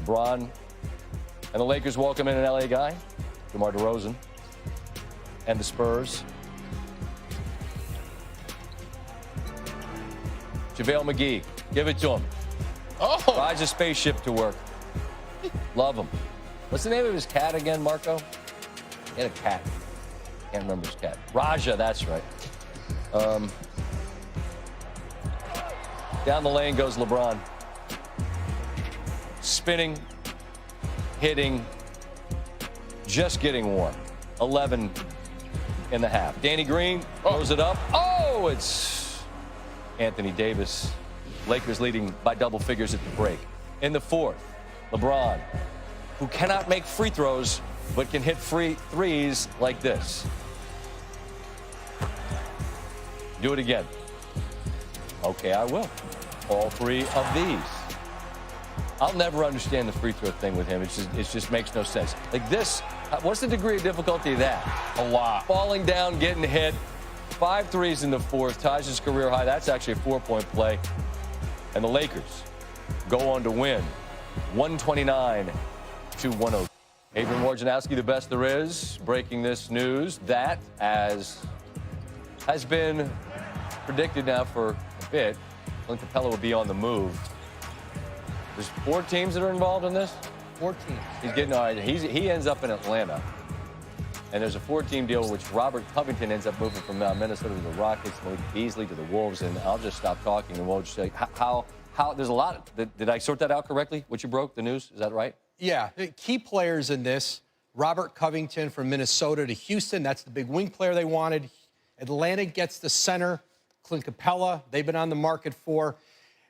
LeBron and the Lakers welcome in an LA guy, DeMar DeRozan, and the Spurs. JaVale McGee, give it to him. Oh, Rides a spaceship to work. Love him. What's the name of his cat again, Marco? He had a cat. Can't remember his cat. Raja, that's right. Down the lane goes LeBron. Spinning, hitting, just getting warm. 11 in the half. Danny Green throws it up. Oh, it's Anthony Davis. Lakers leading by double figures at the break. In the fourth, LeBron, who cannot make free throws, but can hit free threes like this. Do it again. Okay, I will. All three of these. I'll never understand the free throw thing with him. It just makes no sense. Like this, what's the degree of difficulty of that? a lot. Falling down, getting hit. 5 threes in the fourth. Ties his career high. That's actually a 4-point play. And the Lakers go on to win 129-102. Adrian Wojnarowski, the best there is, breaking this news that, as has been predicted now for a bit, Clint Capella will be on the move. There's 4 teams that are involved in this? 4 teams. He's getting all right. He ends up in Atlanta. And there's a 4-team deal which Robert Covington ends up moving from Minnesota to the Rockets, Malik Beasley to the Wolves, and I'll just stop talking and we'll just say how there's a lot. Did I sort that out correctly? What you broke, the news? Is that right? Yeah, the key players in this, Robert Covington from Minnesota to Houston. That's the big wing player they wanted. Atlanta gets the center, Clint Capella. They've been on the market for.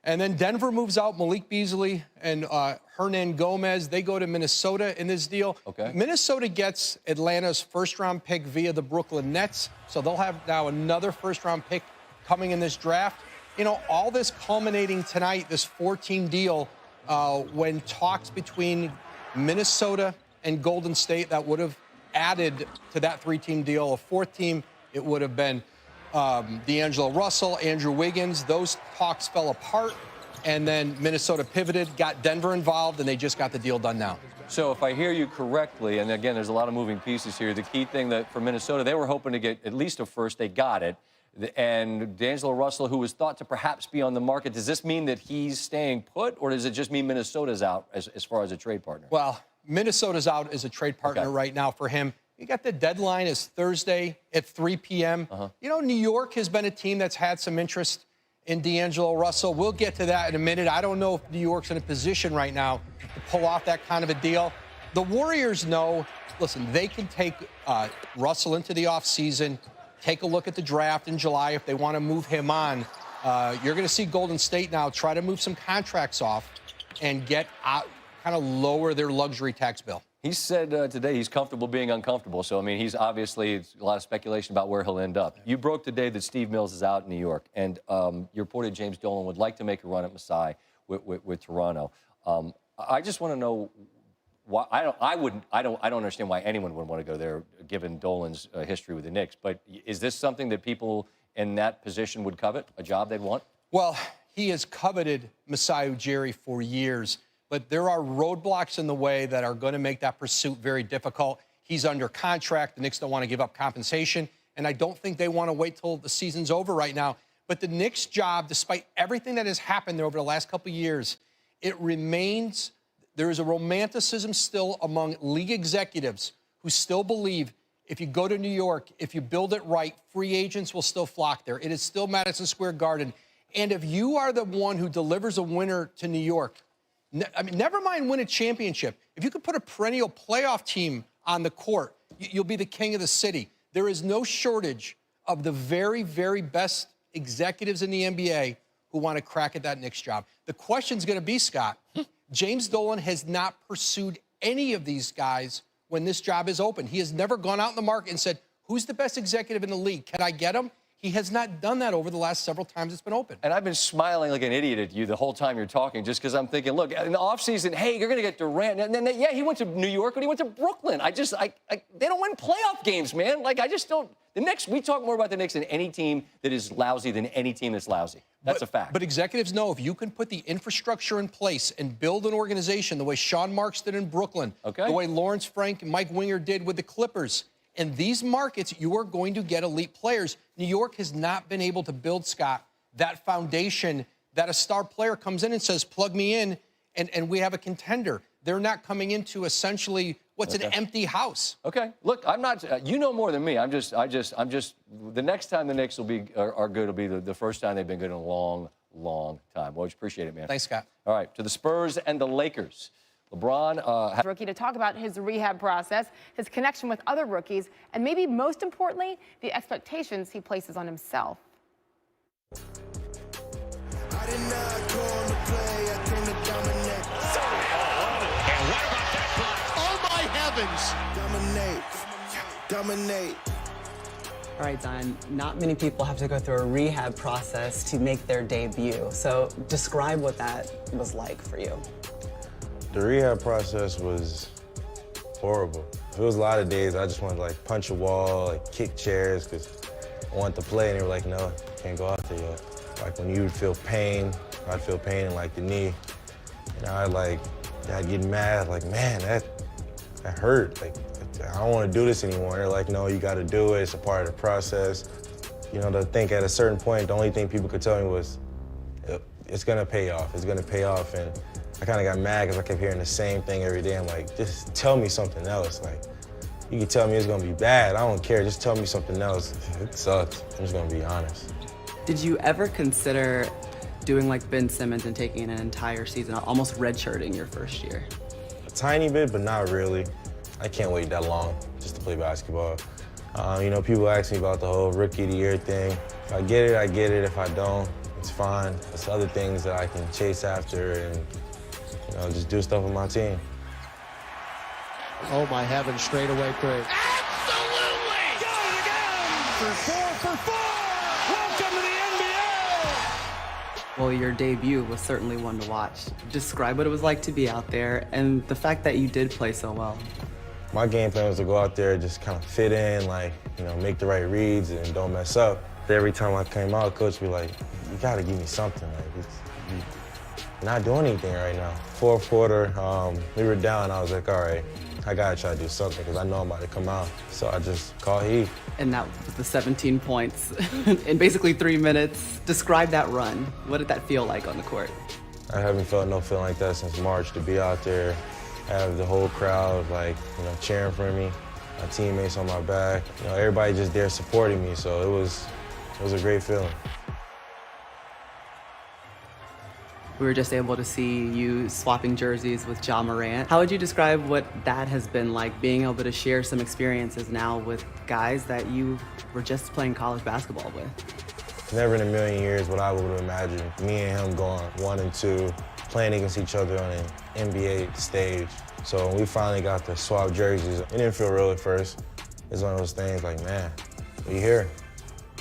And then Denver moves out Malik Beasley and Hernan Gomez. They go to Minnesota in this deal. Okay. Minnesota gets Atlanta's first-round pick via the Brooklyn Nets. So they'll have now another first-round pick coming in this draft. You know, all this culminating tonight, this 4-team deal, when talks between Minnesota and Golden State that would have added to that 3-team deal a 4th team, it would have been D'Angelo Russell, Andrew Wiggins. Those talks fell apart, and then Minnesota pivoted, got Denver involved, and they just got the deal done now. So if I hear you correctly, and again, there's a lot of moving pieces here, the key thing that for Minnesota, they were hoping to get at least a first. They got it. And D'Angelo Russell, who was thought to perhaps be on the market, does this mean that he's staying put, or does it just mean Minnesota's out as far as a trade partner? Well, Minnesota's out as a trade partner right now for him. You got the deadline is Thursday at 3 p.m. You know, New York has been a team that's had some interest in D'Angelo Russell. We'll get to that in a minute. I don't know if New York's in a position right now to pull off that kind of a deal. The Warriors know, listen, they can take Russell into the offseason, take a look at the draft in July if they want to move him on. You're going to see Golden State now try to move some contracts off and get out, kind of lower their luxury tax bill. He said today he's comfortable being uncomfortable. So, I mean, he's obviously a lot of speculation about where he'll end up. You broke today that Steve Mills is out in New York, and you reported James Dolan would like to make a run at Masai with Toronto. I just want to know why. I don't understand why anyone would want to go there, given Dolan's history with the Knicks. But is this something that people in that position would covet, a job they'd want? Well, he has coveted Masai Ujiri for years. But there are roadblocks in the way that are going to make that pursuit very difficult. He's under contract. The Knicks don't want to give up compensation. And I don't think they want to wait till the season's over right now. But the Knicks' job, despite everything that has happened there over the last couple of years, it remains, there is a romanticism still among league executives who still believe if you go to New York, if you build it right, free agents will still flock there. It is still Madison Square Garden. And if you are the one who delivers a winner to New York, I mean, never mind win a championship. If you could put a perennial playoff team on the court, you'll be the king of the city. There is no shortage of the very, very best executives in the NBA who want to crack at that Knicks job. The question's going to be, Scott, James Dolan has not pursued any of these guys when this job is open. He has never gone out in the market and said, who's the best executive in the league? Can I get him? He has not done that over the last several times it's been open. And I've been smiling like an idiot at you the whole time you're talking, just because I'm thinking, look, in the offseason, hey, you're going to get Durant. And then, yeah, he went to New York and he went to Brooklyn. They don't win playoff games, man. Like, I just don't. The Knicks, we talk more about the Knicks than any team that is lousy than any team that's lousy. That's a fact. But executives know if you can put the infrastructure in place and build an organization the way Sean Marks did in Brooklyn, the way Lawrence Frank and Mike Winger did with the Clippers, in these markets, you are going to get elite players. New York has not been able to build, Scott, that foundation that a star player comes in and says, plug me in, and we have a contender. They're not coming into essentially what's an empty house. Okay. Look, I'm not. You know more than me. I'm just. The next time the Knicks will be are good will be the first time they've been good in a long, long time. Well, appreciate it, man. Thanks, Scott. All right, to the Spurs and the Lakers. LeBron. Rookie to talk about his rehab process, his connection with other rookies, and maybe most importantly, the expectations he places on himself. I did not come to play, I came to dominate. And what about that block? Oh, my heavens! Dominate. All right, Zion, not many people have to go through a rehab process to make their debut. So describe what that was like for you. The rehab process was horrible. There was a lot of days I just wanted to like punch a wall, like kick chairs, because I wanted to play, and they were like, no, can't go out there yet. Like when you would feel pain, I'd feel pain in like the knee, and I'd get mad, like, man, that hurt. Like, I don't want to do this anymore. They're like, no, you got to do it. It's a part of the process. You know, to think at a certain point, the only thing people could tell me was, it's going to pay off. It's going to pay off. And I kind of got mad because I kept hearing the same thing every day. I'm like, just tell me something else. Like, you can tell me it's going to be bad. I don't care. Just tell me something else. It sucks. I'm just going to be honest. Did you ever consider doing like Ben Simmons and taking an entire season, almost redshirting your first year? A tiny bit, but not really. I can't wait that long just to play basketball. You know, people ask me about the whole Rookie of the Year thing. If I get it, I get it. If I don't, it's fine. There's other things that I can chase after and, you know, just do stuff with my team. Oh, my heavens, straight away three. Absolutely! Got it again! For four! Welcome to the NBA! Well, your debut was certainly one to watch. Describe what it was like to be out there and the fact that you did play so well. My game plan was to go out there, just kind of fit in, like, you know, make the right reads and don't mess up. Every time I came out, coach would be like, you gotta give me something. Like, you're not doing anything right now. Fourth quarter, we were down. I was like, all right, I gotta try to do something because I know I'm about to come out. So I just called heat. And that was the 17 points in basically 3 minutes. Describe that run. What did that feel like on the court? I haven't felt no feeling like that since March, to be out there, have the whole crowd, like, you know, cheering for me, my teammates on my back. You know, everybody just there supporting me, so it was a great feeling. We were just able to see you swapping jerseys with Ja Morant. How would you describe what that has been like, being able to share some experiences now with guys that you were just playing college basketball with? Never in a million years would I would have imagined me and him going 1 and 2, playing against each other on an NBA stage. So when we finally got to swap jerseys, it didn't feel real at first. It's one of those things like, man, we here.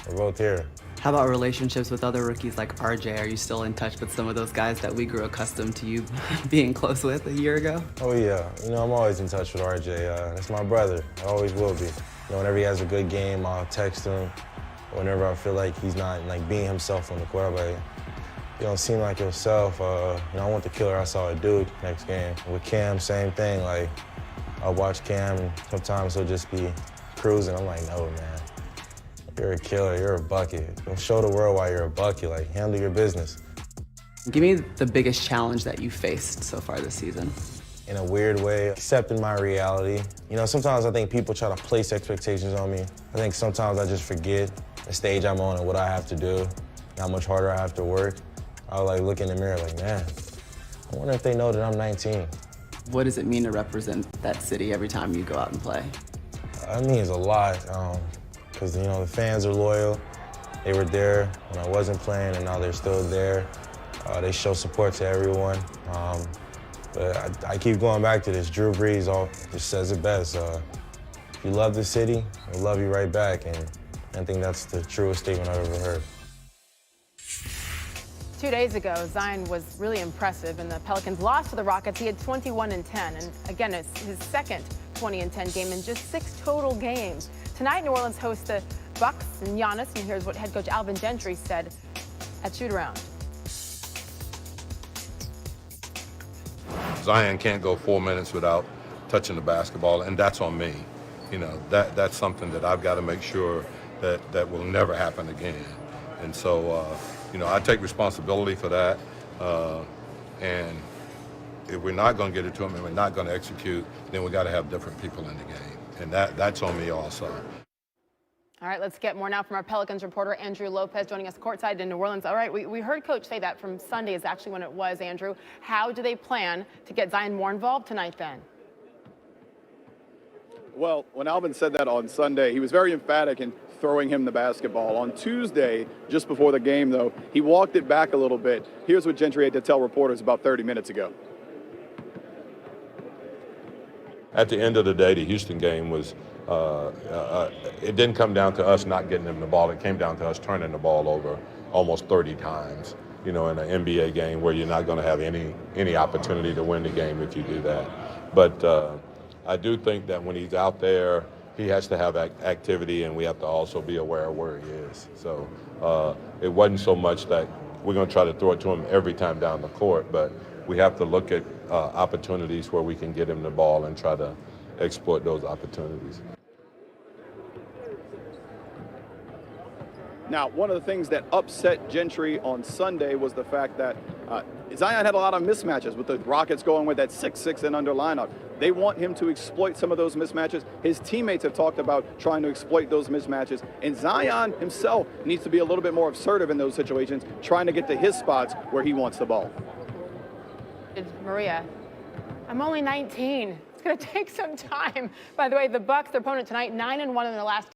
We're both here. How about relationships with other rookies like RJ? Are you still in touch with some of those guys that we grew accustomed to you being close with a year ago? Oh yeah, you know, I'm always in touch with RJ. That's my brother, I always will be. You know, whenever he has a good game, I'll text him. Whenever I feel like he's not like being himself on the court, I'm like, you don't seem like yourself. You know, I want the killer I saw at Duke next game. With Cam, same thing. Like, I'll watch Cam and sometimes he'll just be cruising. I'm like, no, man. You're a killer, you're a bucket. Don't show the world why you're a bucket, like, handle your business. Give me the biggest challenge that you faced so far this season. In a weird way, accepting my reality. You know, sometimes I think people try to place expectations on me. I think sometimes I just forget the stage I'm on and what I have to do, how much harder I have to work. I'll like look in the mirror like, man, I wonder if they know that I'm 19. What does it mean to represent that city every time you go out and play? It means a lot. Because, you know, the fans are loyal. They were there when I wasn't playing, and now they're still there. They show support to everyone. But I keep going back to this. Drew Brees just says it best. If you love the city, we'll love you right back. And I think that's the truest statement I've ever heard. 2 days ago, Zion was really impressive, and the Pelicans lost to the Rockets. He had 21 and 10, and again, it's his second 20 and 10 game in just 6 total games. Tonight, New Orleans hosts the Bucks and Giannis, and here's what head coach Alvin Gentry said at shoot-around. Zion can't go 4 minutes without touching the basketball, and that's on me. You know, that's something that I've got to make sure that will never happen again. And so, you know, I take responsibility for that. And if we're not going to get it to him and we're not going to execute, then we got to have different people in the game. And that's on me also. All right, let's get more now from our Pelicans reporter, Andrew Lopez, joining us courtside in New Orleans. All right, we heard Coach say that from Sunday is actually when it was, Andrew. How do they plan to get Zion more involved tonight then? Well, when Alvin said that on Sunday, he was very emphatic in throwing him the basketball. On Tuesday, just before the game, though, he walked it back a little bit. Here's what Gentry had to tell reporters about 30 minutes ago. At the end of the day, the Houston game was, it didn't come down to us not getting them the ball. It came down to us turning the ball over almost 30 times, you know, in an NBA game where you're not going to have any opportunity to win the game if you do that. But I do think that when he's out there, he has to have activity, and we have to also be aware of where he is. So it wasn't so much that we're going to try to throw it to him every time down the court, but we have to look at opportunities where we can get him the ball and try to exploit those opportunities. Now, one of the things that upset Gentry on Sunday was the fact that Zion had a lot of mismatches with the Rockets going with that 6'6" and under lineup. They want him to exploit some of those mismatches. His teammates have talked about trying to exploit those mismatches. And Zion himself needs to be a little bit more assertive in those situations, trying to get to his spots where he wants the ball. Maria, I'm only 19. It's going to take some time. By the way, the Bucks, their opponent tonight, 9-1 in their last